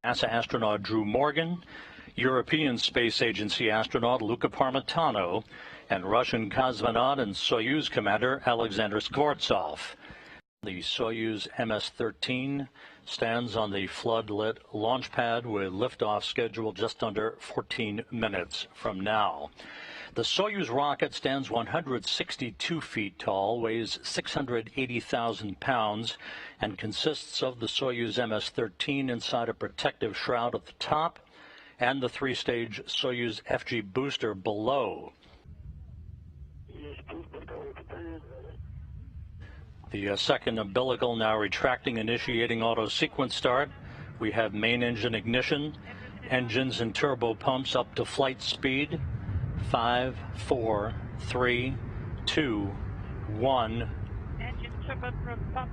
NASA astronaut Drew Morgan, European Space Agency astronaut Luca Parmitano, and Russian cosmonaut and Soyuz commander Aleksandr Skvortsov. The Soyuz MS-13 stands on the flood-lit launch pad with liftoff scheduled just under 14 minutes from now. The Soyuz rocket stands 162 feet tall, weighs 680,000 pounds, and consists of the Soyuz MS-13 inside a protective shroud at the top and the three-stage Soyuz-FG booster below. The second umbilical now retracting, initiating auto sequence start. We have main engine ignition, engines and turbo pumps up to flight speed. 5, 4, 3, 2, 1. Engine turbo pump.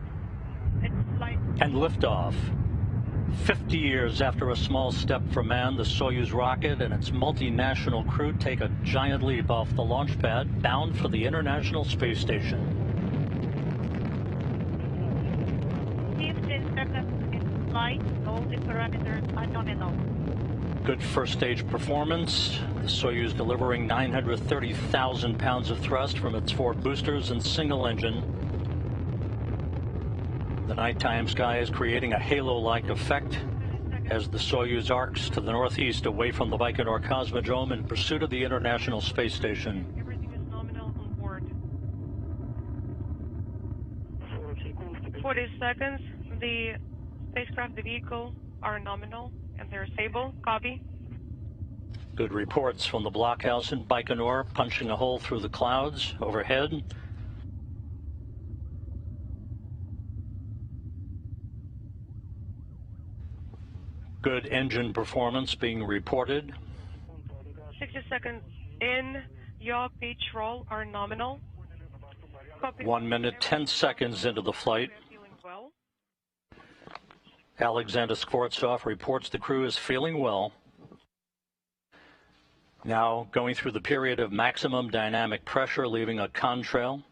Flight. And liftoff. 50 years after a small step for man, the Soyuz rocket and its multinational crew take a giant leap off the launch pad, bound for the International Space Station. 15 seconds in flight. All the parameters are nominal. Good first stage performance. The Soyuz delivering 930,000 pounds of thrust from its 4 boosters and single engine. The nighttime sky is creating a halo-like effect as the Soyuz arcs to the northeast away from the Baikonur Cosmodrome in pursuit of the International Space Station. Everything is nominal on board. 40 seconds. The spacecraft, the vehicle, are nominal and they're stable. Copy. Good reports from the blockhouse in Baikonur, punching a hole through the clouds overhead. Good engine performance being reported. 60 seconds in. Yaw, pitch, roll are nominal. Copy. 1 minute, 10 seconds into the flight. Well. Aleksandr Skvortsov reports the crew is feeling well. Now going through the period of maximum dynamic pressure, leaving a contrail.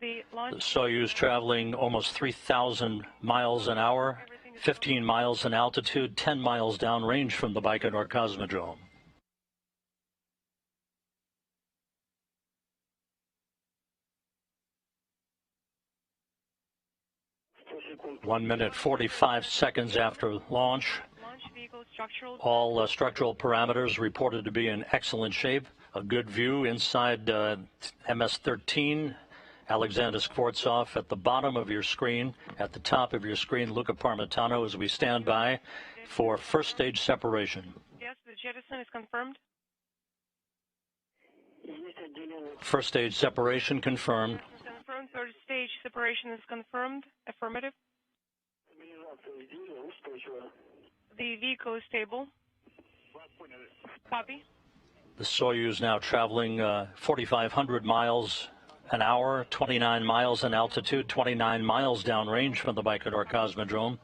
The Soyuz traveling almost 3,000 miles an hour, 15 miles in altitude, 10 miles downrange from the Baikonur Cosmodrome. One minute, 45 seconds after launch. All structural parameters reported to be in excellent shape. A good view inside MS-13. Aleksandr Skvortsov at the bottom of your screen. At the top of your screen, Luca Parmitano, as we stand by for first stage separation. Yes, the jettison is confirmed. First stage separation confirmed. Confirmed. Third stage separation is confirmed. Affirmative. The vehicle is stable. Copy. The Soyuz now traveling 4,500 miles an hour, 29 miles in altitude, 29 miles downrange from the Baikonur Cosmodrome.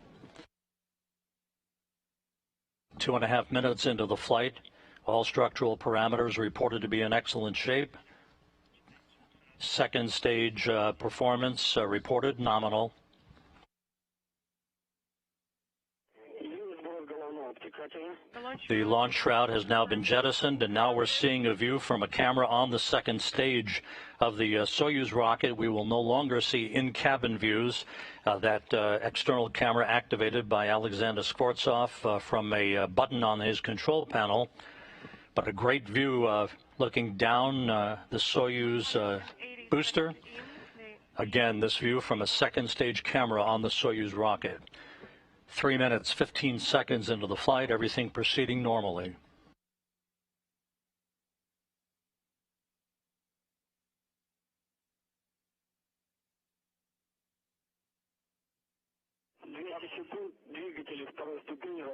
2.5 minutes into the flight, all structural parameters reported to be in excellent shape. Second stage performance reported nominal. The launch shroud has now been jettisoned, and now we're seeing a view from a camera on the second stage of the Soyuz rocket. We will no longer see in-cabin views. That external camera activated by Aleksandr Skvortsov from a button on his control panel. But a great view looking down the Soyuz booster. Again, this view from a second stage camera on the Soyuz rocket. 3 minutes, 15 seconds into the flight, everything proceeding normally.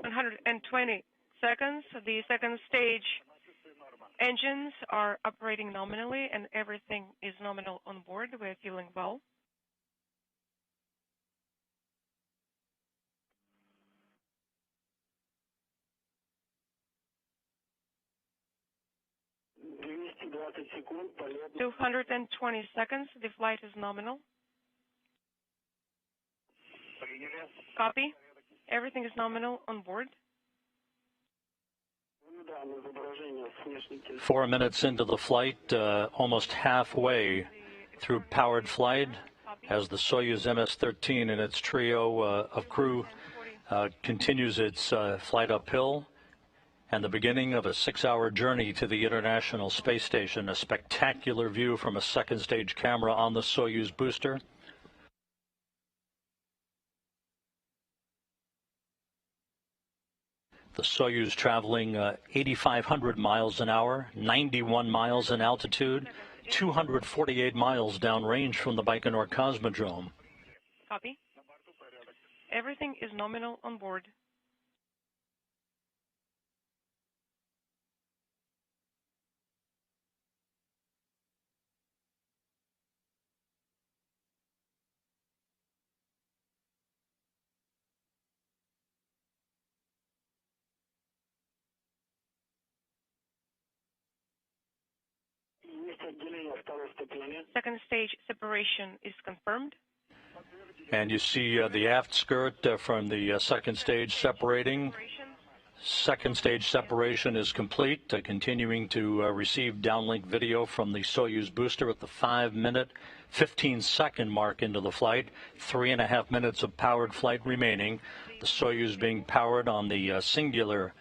$120 seconds. The second stage engines are operating nominally and everything is nominal on board. We're feeling well. $220 seconds. The flight is nominal. Copy. Everything is nominal on board. 4 minutes into the flight, almost halfway through powered flight, as the Soyuz MS-13 and its trio of crew continues its flight uphill, and the beginning of a 6-hour journey to the International Space Station. A spectacular view from a second stage camera on the Soyuz booster. The Soyuz traveling 8,500 miles an hour, 91 miles in altitude, 248 miles downrange from the Baikonur Cosmodrome. Copy. Everything is nominal on board. Second stage separation is confirmed. And you see the aft skirt from the second stage separating. Second stage separation is complete, continuing to receive downlink video from the Soyuz booster at the 5-minute, 15-second mark into the flight. 3.5 minutes of powered flight remaining. The Soyuz being powered on the singular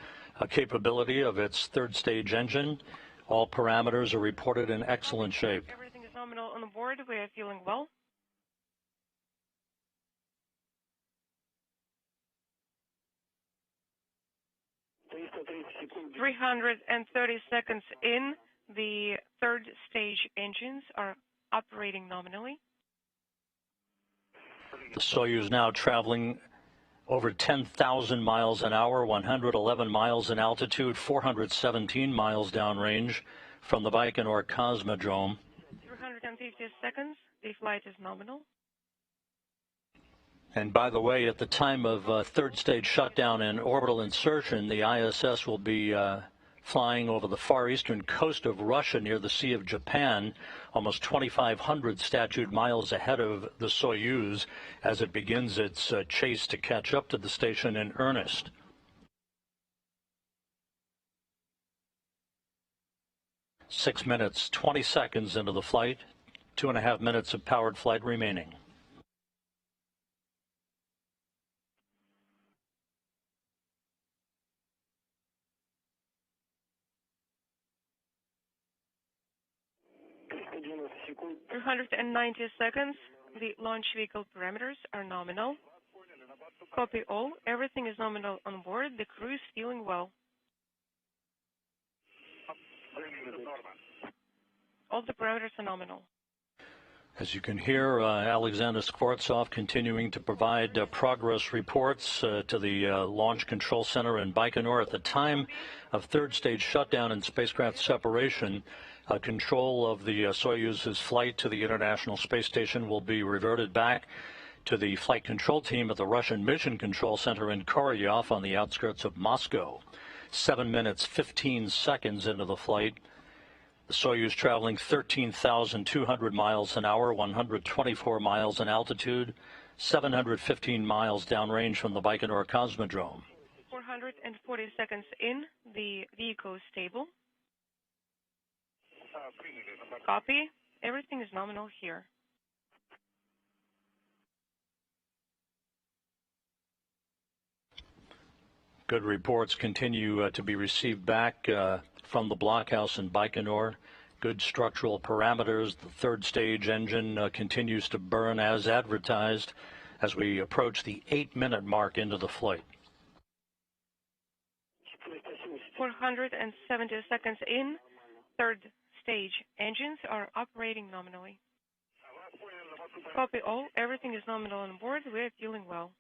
capability of its third stage engine. All parameters are reported in excellent shape. Everything is nominal on board. We are feeling well. ...330 seconds in, the third stage engines are operating nominally. The Soyuz now traveling over 10,000 miles an hour, 111 miles in altitude, 417 miles downrange from the Baikonur Cosmodrome. 350 seconds, the flight is nominal. And by the way, at the time of third stage shutdown and orbital insertion, the ISS will be flying over the far eastern coast of Russia near the Sea of Japan, almost 2,500 statute miles ahead of the Soyuz as it begins its chase to catch up to the station in earnest. Six minutes, 20 seconds into the flight, 2.5 minutes of powered flight remaining. Second. 390 seconds. The launch vehicle parameters are nominal. Copy all. Everything is nominal on board. The crew is feeling well. All the parameters are nominal. As you can hear, Aleksandr Skvortsov continuing to provide progress reports to the Launch Control Center in Baikonur. At the time of third stage shutdown and spacecraft separation, control of the Soyuz's flight to the International Space Station will be reverted back to the flight control team at the Russian Mission Control Center in Korolyov on the outskirts of Moscow. 7 minutes, 15 seconds into the flight, the Soyuz traveling 13,200 miles an hour, 124 miles in altitude, 715 miles downrange from the Baikonur Cosmodrome. 440 seconds in, the vehicle is stable. Copy. Everything is nominal here. Good reports continue to be received back from the blockhouse in Baikonur. Good structural parameters. The third stage engine continues to burn as advertised as we approach the 8-minute mark into the flight. 470 seconds in, third stage engines are operating nominally. Copy all. Everything is nominal on board. We are feeling well.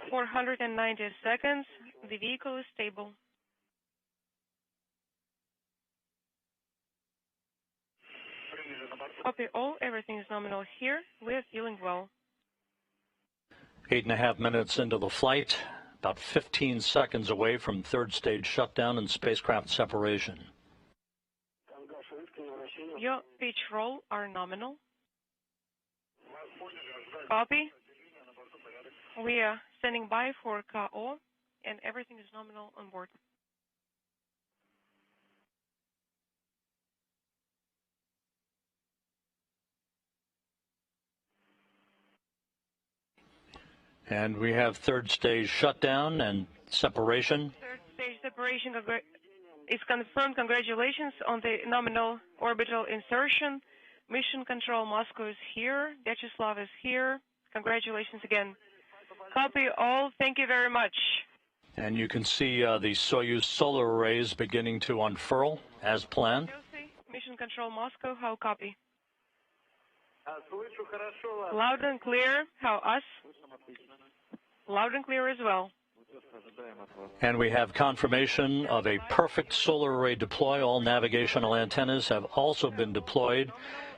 490 seconds. The vehicle is stable. Copy all. Everything is nominal here. We are feeling well. 8.5 minutes into the flight, about 15 seconds away from third stage shutdown and spacecraft separation. your pitch roll are nominal. Copy. We are standing by for KO, and everything is nominal on board. And we have third stage shutdown and separation. Third stage separation is confirmed. Congratulations on the nominal orbital insertion. Mission Control Moscow is here. Vyacheslav is here. Congratulations again. Copy all. Thank you very much. And you can see the Soyuz solar arrays beginning to unfurl as planned. Mission Control Moscow, how copy? Loud and clear. How us? Loud and clear as well. And we have confirmation of a perfect solar array deploy. All navigational antennas have also been deployed.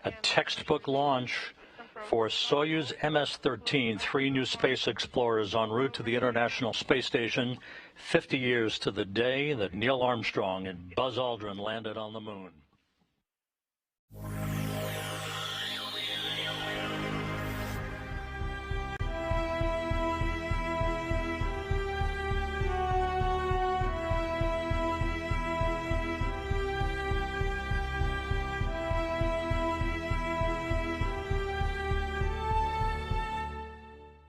A textbook launch for Soyuz MS-13, 3 new space explorers en route to the International Space Station, 50 years to the day that Neil Armstrong and Buzz Aldrin landed on the moon.